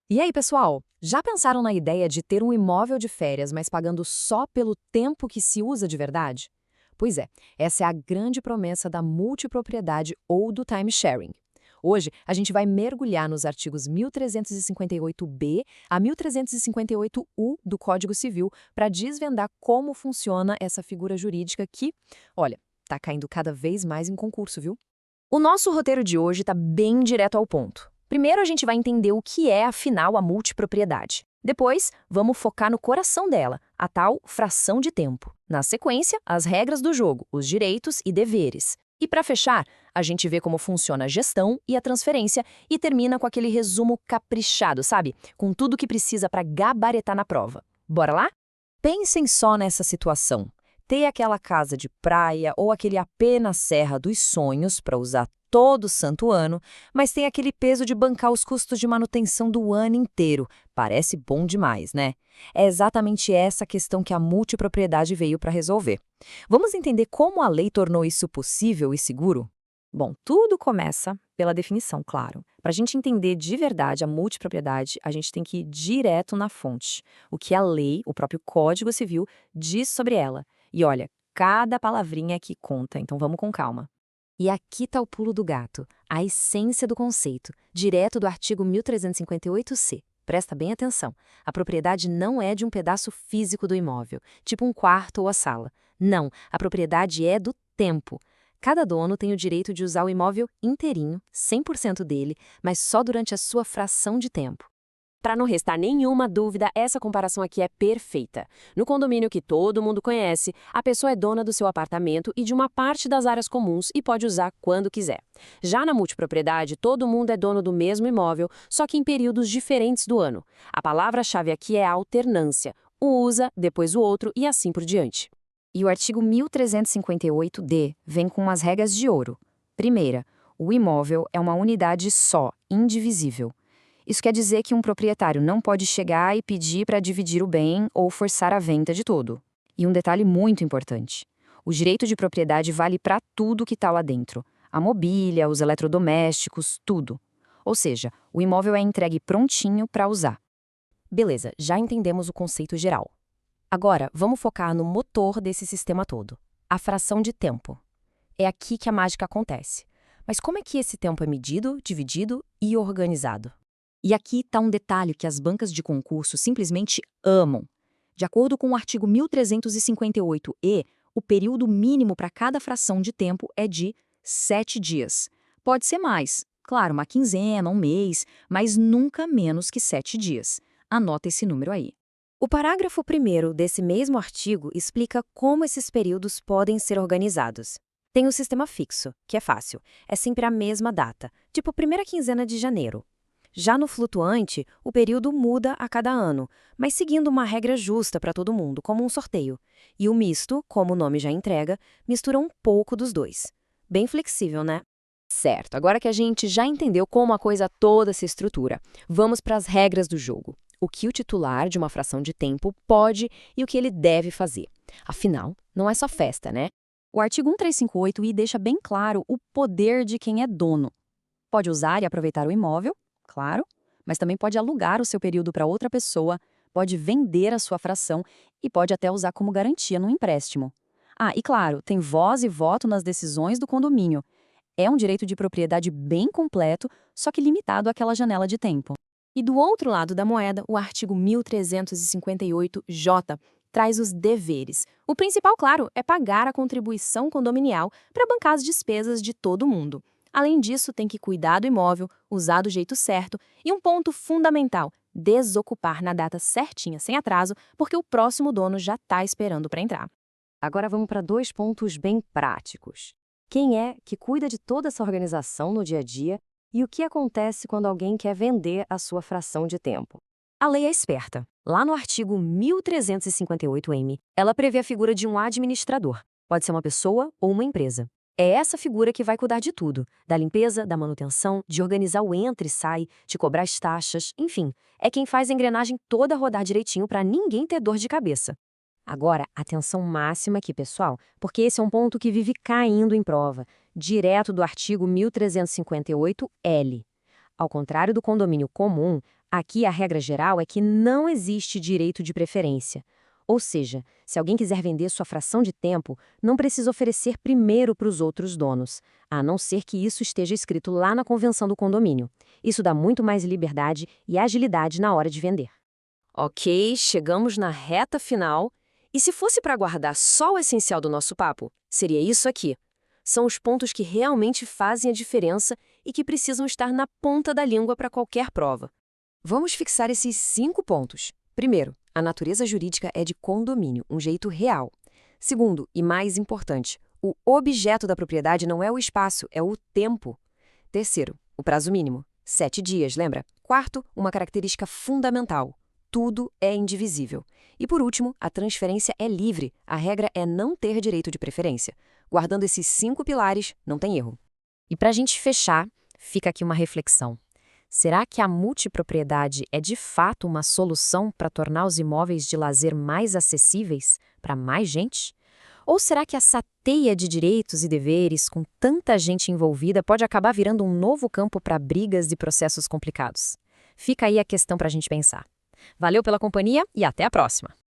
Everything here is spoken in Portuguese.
E aí, pessoal? Já pensaram na ideia de ter um imóvel de férias, mas pagando só pelo tempo que se usa de verdade? Pois é, essa é a grande promessa da multipropriedade ou do timesharing. Hoje, a gente vai mergulhar nos artigos 1358-B a 1358-U do Código Civil para desvendar como funciona essa figura jurídica que, olha, está caindo cada vez mais em concurso, viu? O nosso roteiro de hoje está bem direto ao ponto. Primeiro, a gente vai entender o que é, afinal, a multipropriedade. Depois, vamos focar no coração dela, a tal fração de tempo. Na sequência, as regras do jogo, os direitos e deveres. E para fechar, a gente vê como funciona a gestão e a transferência e termina com aquele resumo caprichado, sabe? Com tudo que precisa para gabaritar na prova. Bora lá? Pensem só nessa situação. Ter aquela casa de praia ou aquele AP na Serra dos Sonhos para usar todo santo ano, mas tem aquele peso de bancar os custos de manutenção do ano inteiro. Parece bom demais, né? É exatamente essa questão que a multipropriedade veio para resolver. Vamos entender como a lei tornou isso possível e seguro? Bom, tudo começa pela definição, claro. Para a gente entender de verdade a multipropriedade, a gente tem que ir direto na fonte. O que a lei, o próprio Código Civil, diz sobre ela. E olha, cada palavrinha aqui conta, então vamos com calma. E aqui está o pulo do gato, a essência do conceito, direto do artigo 1358-C. Presta bem atenção, a propriedade não é de um pedaço físico do imóvel, tipo um quarto ou a sala. Não, a propriedade é do tempo. Cada dono tem o direito de usar o imóvel inteirinho, 100% dele, mas só durante a sua fração de tempo. Para não restar nenhuma dúvida, essa comparação aqui é perfeita. No condomínio que todo mundo conhece, a pessoa é dona do seu apartamento e de uma parte das áreas comuns e pode usar quando quiser. Já na multipropriedade, todo mundo é dono do mesmo imóvel, só que em períodos diferentes do ano. A palavra-chave aqui é a alternância. Um usa, depois o outro e assim por diante. E o artigo 1358-D vem com umas regras de ouro. Primeira, o imóvel é uma unidade só, indivisível. Isso quer dizer que um proprietário não pode chegar e pedir para dividir o bem ou forçar a venda de todo. E um detalhe muito importante: o direito de propriedade vale para tudo que está lá dentro. A mobília, os eletrodomésticos, tudo. Ou seja, o imóvel é entregue prontinho para usar. Beleza, já entendemos o conceito geral. Agora, vamos focar no motor desse sistema todo, a fração de tempo. É aqui que a mágica acontece. Mas como é que esse tempo é medido, dividido e organizado? E aqui está um detalhe que as bancas de concurso simplesmente amam. De acordo com o artigo 1358-E, o período mínimo para cada fração de tempo é de 7 dias. Pode ser mais, claro, uma quinzena, um mês, mas nunca menos que 7 dias. Anota esse número aí. O parágrafo 1º desse mesmo artigo explica como esses períodos podem ser organizados. Tem o sistema fixo, que é fácil, é sempre a mesma data, tipo primeira quinzena de janeiro. Já no flutuante, o período muda a cada ano, mas seguindo uma regra justa para todo mundo, como um sorteio. E o misto, como o nome já entrega, mistura um pouco dos dois. Bem flexível, né? Certo, agora que a gente já entendeu como a coisa toda se estrutura, vamos para as regras do jogo. O que o titular de uma fração de tempo pode e o que ele deve fazer. Afinal, não é só festa, né? O artigo 1358-I deixa bem claro o poder de quem é dono. Pode usar e aproveitar o imóvel, claro, mas também pode alugar o seu período para outra pessoa, pode vender a sua fração e pode até usar como garantia num empréstimo. Ah, e claro, tem voz e voto nas decisões do condomínio. É um direito de propriedade bem completo, só que limitado àquela janela de tempo. E do outro lado da moeda, o artigo 1358-J traz os deveres. O principal, claro, é pagar a contribuição condominial para bancar as despesas de todo mundo. Além disso, tem que cuidar do imóvel, usar do jeito certo e um ponto fundamental, desocupar na data certinha, sem atraso, porque o próximo dono já está esperando para entrar. Agora vamos para 2 pontos bem práticos. Quem é que cuida de toda essa organização no dia a dia e o que acontece quando alguém quer vender a sua fração de tempo? A lei é esperta. Lá no artigo 1358-M, ela prevê a figura de um administrador. Pode ser uma pessoa ou uma empresa. É essa figura que vai cuidar de tudo, da limpeza, da manutenção, de organizar o entra e sai, de cobrar as taxas, enfim. É quem faz a engrenagem toda rodar direitinho para ninguém ter dor de cabeça. Agora, atenção máxima aqui, pessoal, porque esse é um ponto que vive caindo em prova, direto do artigo 1358-L. Ao contrário do condomínio comum, Aqui a regra geral é que não existe direito de preferência. Ou seja, se alguém quiser vender sua fração de tempo, não precisa oferecer primeiro para os outros donos, a não ser que isso esteja escrito lá na convenção do condomínio. Isso dá muito mais liberdade e agilidade na hora de vender. Ok, chegamos na reta final. E se fosse para guardar só o essencial do nosso papo, seria isso aqui. São os pontos que realmente fazem a diferença e que precisam estar na ponta da língua para qualquer prova. Vamos fixar esses 5 pontos. Primeiro, a natureza jurídica é de condomínio, um jeito real. Segundo, e mais importante, o objeto da propriedade não é o espaço, é o tempo. Terceiro, o prazo mínimo, 7 dias, lembra? Quarto, uma característica fundamental. Tudo é indivisível. E por último, a transferência é livre. A regra é não ter direito de preferência. Guardando esses 5 pilares, não tem erro. E para a gente fechar, fica aqui uma reflexão. Será que a multipropriedade é de fato uma solução para tornar os imóveis de lazer mais acessíveis para mais gente? Ou será que essa teia de direitos e deveres, com tanta gente envolvida, pode acabar virando um novo campo para brigas e processos complicados? Fica aí a questão para a gente pensar. Valeu pela companhia e até a próxima!